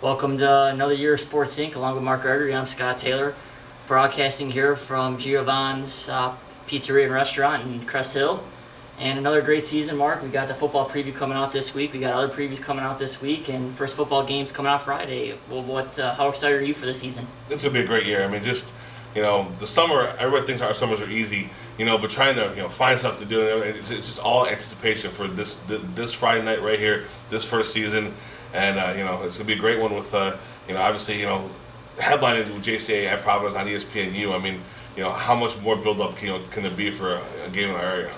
Welcome to another year of Sports Inc. Along with Mark Gregory, I'm Scott Taylor, broadcasting here from Giovan's Pizzeria and Restaurant in Crest Hill. And another great season, Mark. We got the football preview coming out this week. We got other previews coming out this week, and first football games coming out Friday. Well, how excited are you for the season? It's gonna be a great year. I mean, the summer. Everybody thinks our summers are easy, but trying to find something to do. It's just all anticipation for this Friday night right here, this first season. And it's gonna be a great one with obviously headlining with JCA at Providence on ESPNU. I mean, how much more build up can there be for a game in our area?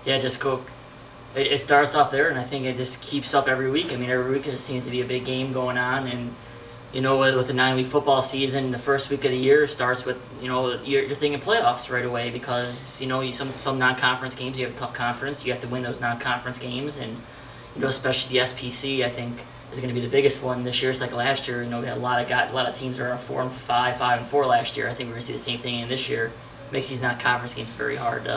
Yeah, it starts off there, and I think it just keeps up every week. I mean, every week there seems to be a big game going on, and with the 9-week football season, the first week of the year starts with you're thinking playoffs right away because some non-conference games, you have a tough conference, you have to win those non-conference games, and especially the SPC, I think, is going to be the biggest one this year. It's like last year, we had a lot of teams are 4-5, 5-4 last year. I think we're going to see the same thing in this year. Makes these non-conference games very hard,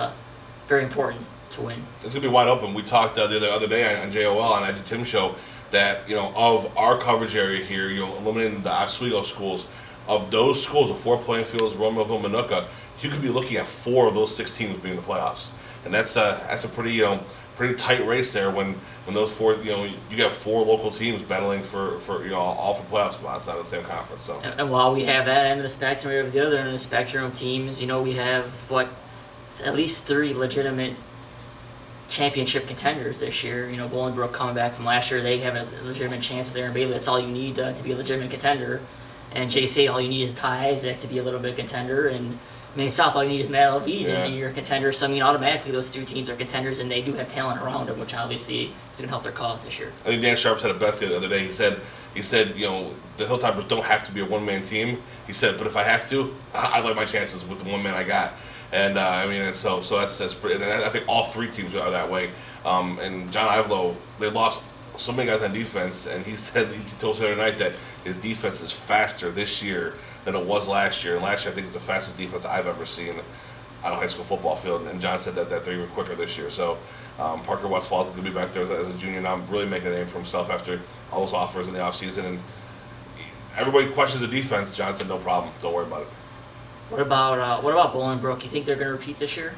very important to win. It's going to be wide open. We talked the other day on JOL on Edge Tim show that of our coverage area here, eliminating the Oswego schools, of those schools, the 4 playing fields, Romeoville, Minooka, you could be looking at 4 of those 6 teams being in the playoffs, and that's a pretty tight race there when those 4 you got 4 local teams battling for all for playoff spots out of the same conference. So and while we have that end of the spectrum, we have the other end of the spectrum of teams. We have at least 3 legitimate championship contenders this year. Bolingbrook coming back from last year, they have a legitimate chance with Aaron Bailey. That's all you need to be a legitimate contender. And JC, all you need is Ty Isaac to be a little bit contender. And Maine South, all you need is Matt Levine to be your contender. So, automatically those 2 teams are contenders, and they do have talent around them, which obviously is going to help their cause this year. I think Dan Sharp said it best the other day. He said, the Hilltoppers don't have to be a one-man team. He said, but if I have to, I like my chances with the one man I got. And so that's pretty. And I think all 3 teams are that way. And John Ivelo, they lost so many guys on defense, and he told us the other night that his defense is faster this year than it was last year. And last year, I think it's the fastest defense I've ever seen on a high school football field. And John said that they're even quicker this year. So Parker Westfall could be back there as a junior now, really making a name for himself after all those offers in the offseason. And everybody questions the defense. John said, no problem. Don't worry about it. What about Bolingbrook? You think they're going to repeat this year?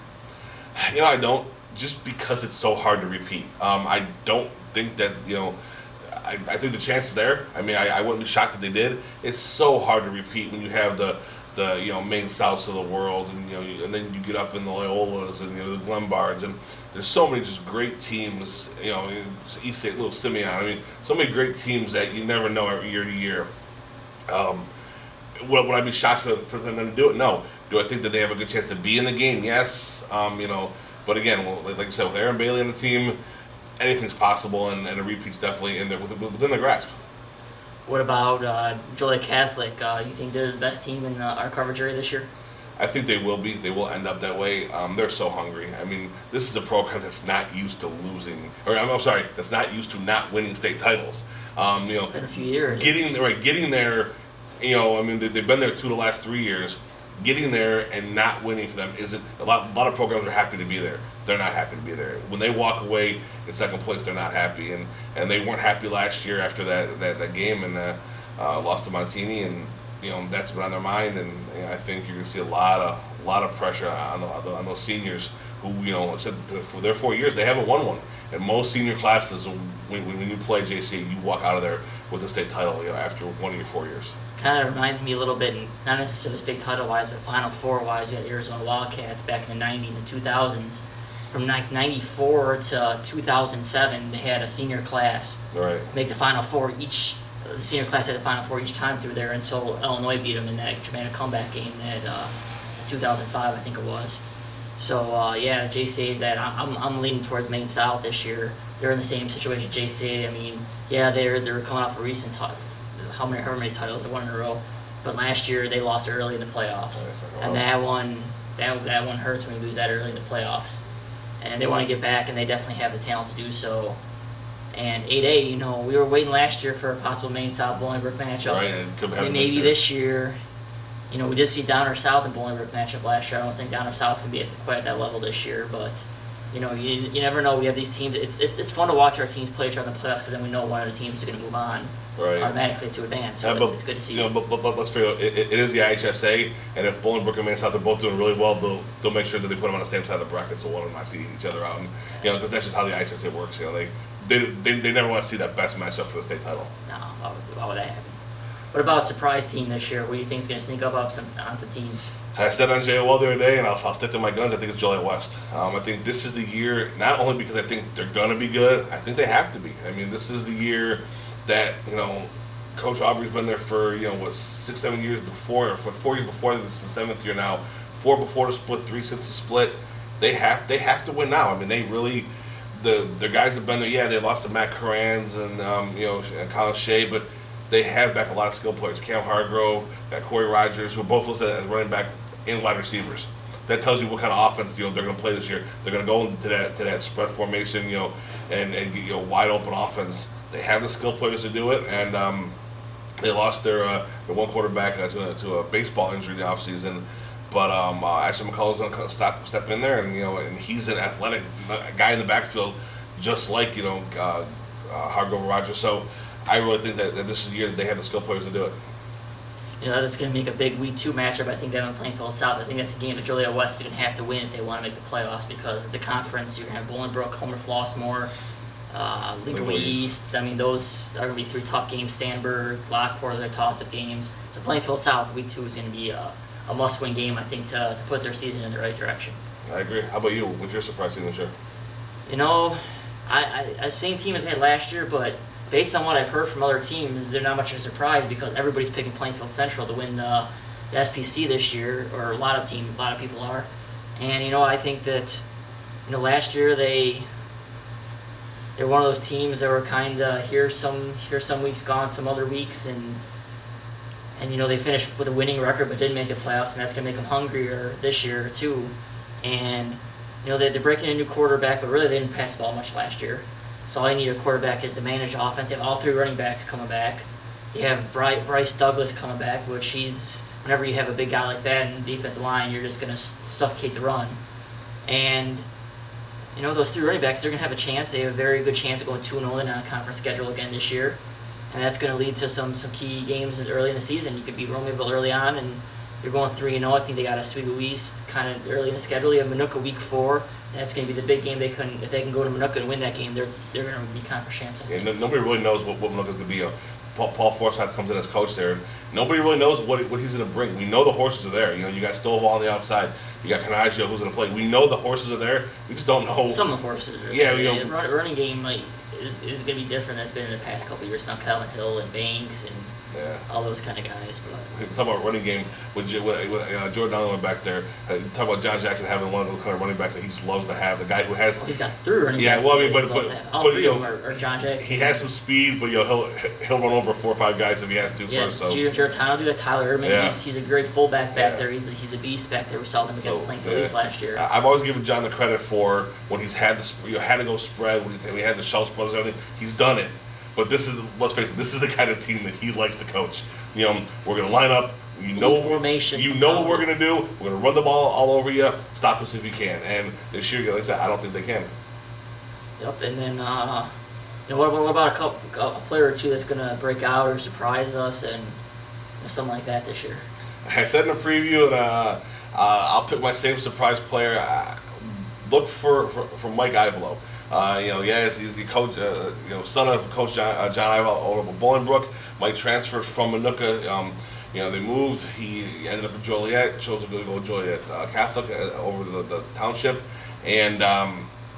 I don't, just because it's so hard to repeat. I don't think that I think the chance is there. I mean, I wouldn't be shocked if they did. It's so hard to repeat when you have the Maine Souths of the world, and then you get up in the Loyolas and the Glenbards, and there's so many just great teams. East State, Little Simeon. I mean, so many great teams that you never know every year to year. Would I be shocked for them to do it? No. Do I think that they have a good chance to be in the game? Yes. But again, like I said, with Aaron Bailey on the team, anything's possible, and a repeat's definitely within the grasp. What about Joliet Catholic? You think they're the best team in our coverage area this year? I think they will be. They will end up that way. They're so hungry. I mean, this is a program that's not used to losing, or I'm sorry, that's not used to not winning state titles. It's been a few years. Getting there. They've been there 2 of the last 3 years. Getting there and not winning for them isn't a lot of programs are happy to be there. They're not happy to be there. When they walk away in second place, they're not happy, and they weren't happy last year after that game and lost to Montini, and that's been on their mind. And I think you're going to see a lot of pressure on those seniors who said for their 4 years they haven't won one. And most senior classes, when you play JC, you walk out of there with a state title after 1 of your 4 years. Kind of reminds me a little bit, not necessarily state title-wise, but Final Four-wise. You had Arizona Wildcats back in the 90s and 2000s. From 94 to 2007, they had a senior class make the Final Four each. The senior class had the Final Four each time through there until Illinois beat them in that dramatic comeback game at 2005, I think it was. So JCA is that. I'm leaning towards Maine South this year. They're in the same situation. JCA, I mean, they're coming off a recent however many titles they won in a row, but last year they lost early in the playoffs, and that one hurts when you lose that early in the playoffs. And they want to get back, and they definitely have the talent to do so. And 8A, we were waiting last year for a possible Maine South Bolingbrook matchup. Right, and could happen maybe this year. We did see Downer South and Bolingbrook matchup last year. I don't think Downer South's gonna be quite at that level this year, but you never know. We have these teams. It's fun to watch our teams play each other in the playoffs because then we know one of the teams is gonna move on. automatically to advance. So it's good to see. But let's figure out, it is the IHSA, and if Bolingbrook and Minnesota are both doing really well, they'll make sure that they put them on the same side of the bracket, so one of them not eating each other out. And because that's just how the IHSA works. They never want to see that best matchup for the state title. No, why would that happen? What about surprise team this year? What do you think is going to sneak up on some teams? I said on JOL the other day, and I'll stick to my guns. I think it's Joliet West. I think this is the year, not only because I think they're going to be good, I think they have to be. I mean, this is the year that, Coach Aubrey's been there for, 6, 7 years before, or for 4 years before. This is the 7th year now. 4 before the split, 3 since the split. They have to win now. I mean, they really, the guys have been there. Yeah, they lost to Matt Carans and, and Colin Shea, but they have back a lot of skill players. Cam Hargrove, got Corey Rogers, who are both listed as running back and wide receivers. That tells you what kind of offense they're going to play this year. They're going to go into that spread formation, and get wide open offense. They have the skill players to do it, and they lost their one quarterback to a baseball injury in the offseason. But Ashley McCullough's going to step in there, and he's an athletic guy in the backfield, just like Hargrove and Rogers. So I really think that this is the year that they have the skill players to do it. That's going to make a big Week 2 matchup. I think down in Plainfield South. I think that's a game that Joliet West is going to have to win if they want to make the playoffs, because the conference, you're going to have Bolingbrook, Homer Flossmoor, Lincoln East. I mean, those are going to be 3 tough games. Sandburg, Lockport, they're toss-up games. So Plainfield South, Week 2 is going to be a must-win game, I think, to put their season in the right direction. I agree. How about you? What's your surprise team this year? I same team as they had last year, but based on what I've heard from other teams, they're not much of a surprise because everybody's picking Plainfield Central to win the SPC this year, or a lot of people are. And I think that last year they're one of those teams that were kind of here some weeks, gone some other weeks, and they finished with a winning record but didn't make the playoffs, and that's going to make them hungrier this year too. And they're breaking a new quarterback, but really they didn't pass the ball much last year. So all you need a quarterback is to manage the offense. You have all 3 running backs coming back. You have Bryce Douglas coming back, which whenever you have a big guy like that in the defensive line, you're just going to suffocate the run. And, those 3 running backs, they're going to have a chance. They have a very good chance of going 2-0 in the non-conference schedule again this year. And that's going to lead to some key games early in the season. You could beat Romeoville early on, and you're going 3-0. I think they got Oswego East kind of early in the schedule. You have Minooka Week 4. That's going to be the big game. If they can go to Minooka and win that game, they're going to be conference champs. Yeah, nobody really knows what Minooka's going to be. Paul Forsyth comes in as coach there. Nobody really knows what he's going to bring. We know the horses are there. You got Stovall on the outside. You got Canaggio who's going to play. We know the horses are there. We just don't know. Some of the horses are there. Yeah, running game is going to be different. That's been in the past couple of years. Now Calvin Hill and Banks and all those kind of guys. But we talk about running game with Jordan Donnelly went back there. Talk about John Jackson having one of those kind of running backs that he just loves to have. The guy who has he's got 3 running backs. Yeah, well, I mean, but all 3 of them are John Jackson. He has some speed, but he'll run over 4 or 5 guys if he has to first. So Giordano do that. Tyler Erman, he's a great fullback back there. He's a beast back there. We saw him against Plainfield East last year. I've always given John the credit for when he's had had to go spread, when he had the shell spread and everything. He's done it. But let's face it, this is the kind of team that he likes to coach. We're going to line up. Formation. What we're going to do. We're going to run the ball all over you. Stop us if you can. And this year, like I said, I don't think they can. Yep. And then, what about a player or 2 that's going to break out or surprise us and something like that this year? I said in the preview that I'll pick my same surprise player. Look for Mike Ivelo. He's the coach, son of Coach John Ivelo over at Bolingbrook. Mike transferred from Minooka. They moved. He ended up in Joliet. Chose to go to Joliet Catholic over the township, and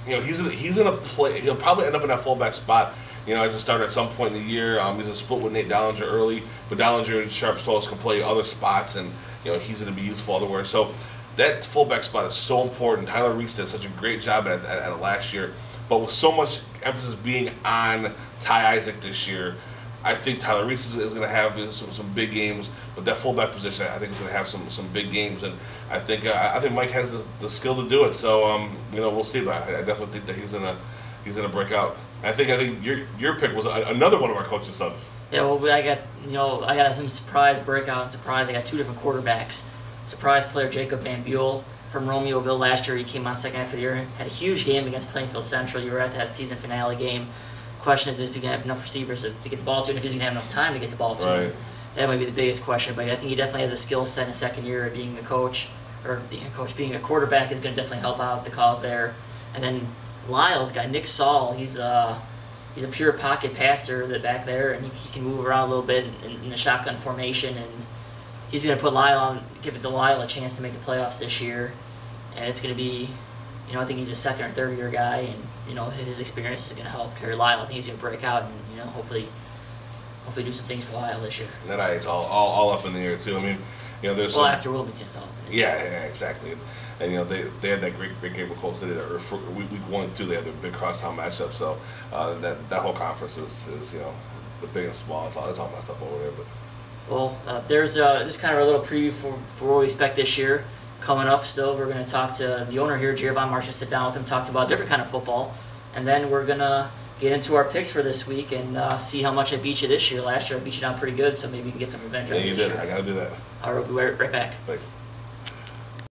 he's in a play. He'll probably end up in that fullback spot. As a starter at some point in the year. He's a split with Nate Dollinger early, but Dollinger and Sharp Stolz can play other spots, and he's going to be useful otherwhere. So that fullback spot is so important. Tyler Reese did such a great job at it last year. But with so much emphasis being on Ty Isaac this year, I think Tyler Reese is going to have some big games. But that fullback position, I think, is going to have some big games. And I think Mike has the skill to do it. So we'll see. But I definitely think that he's going to break out. I think your pick was another one of our coaches' sons. Yeah, well, I got some surprise breakout and surprise. I got 2 different quarterbacks. Surprise player Jacob Van Buell from Romeoville last year. He came on second half of the year, had a huge game against Plainfield Central. You were at that season finale game. question is if he can have enough receivers to get the ball to, and if he's gonna have enough time to get the ball to. Right. That might be the biggest question. But I think he definitely has a skill set in his second year of being a coach, being a quarterback is gonna definitely help out the cause there. And then Lyle's got Nick Saul. He's a pure pocket passer back there, and he can move around a little bit in the shotgun formation, and he's going to put give Lyle a chance to make the playoffs this year, and it's going to be, I think he's a second or third year guy, and his experience is going to help carry Lyle. I think he's going to break out and hopefully do some things for Lyle this year. That is all up in the air too. I mean, there's after Wilmington's all. Yeah, exactly. And they had that great game with Coal City. Week 1 and 2, they had their big crosstown matchup. So that whole conference is the big and small. It's all messed up over there. But there's just kind of a little preview for what we expect this year. Coming up, still we're going to talk to the owner here, Jerry Von March, and sit down with him, talk about a different kind of football, and then we're going to get into our picks for this week and see how much I beat you this year. Last year I beat you down pretty good, so maybe we can get some revenge. Yeah, you did. I got to do that. All right, we'll be right back. Thanks.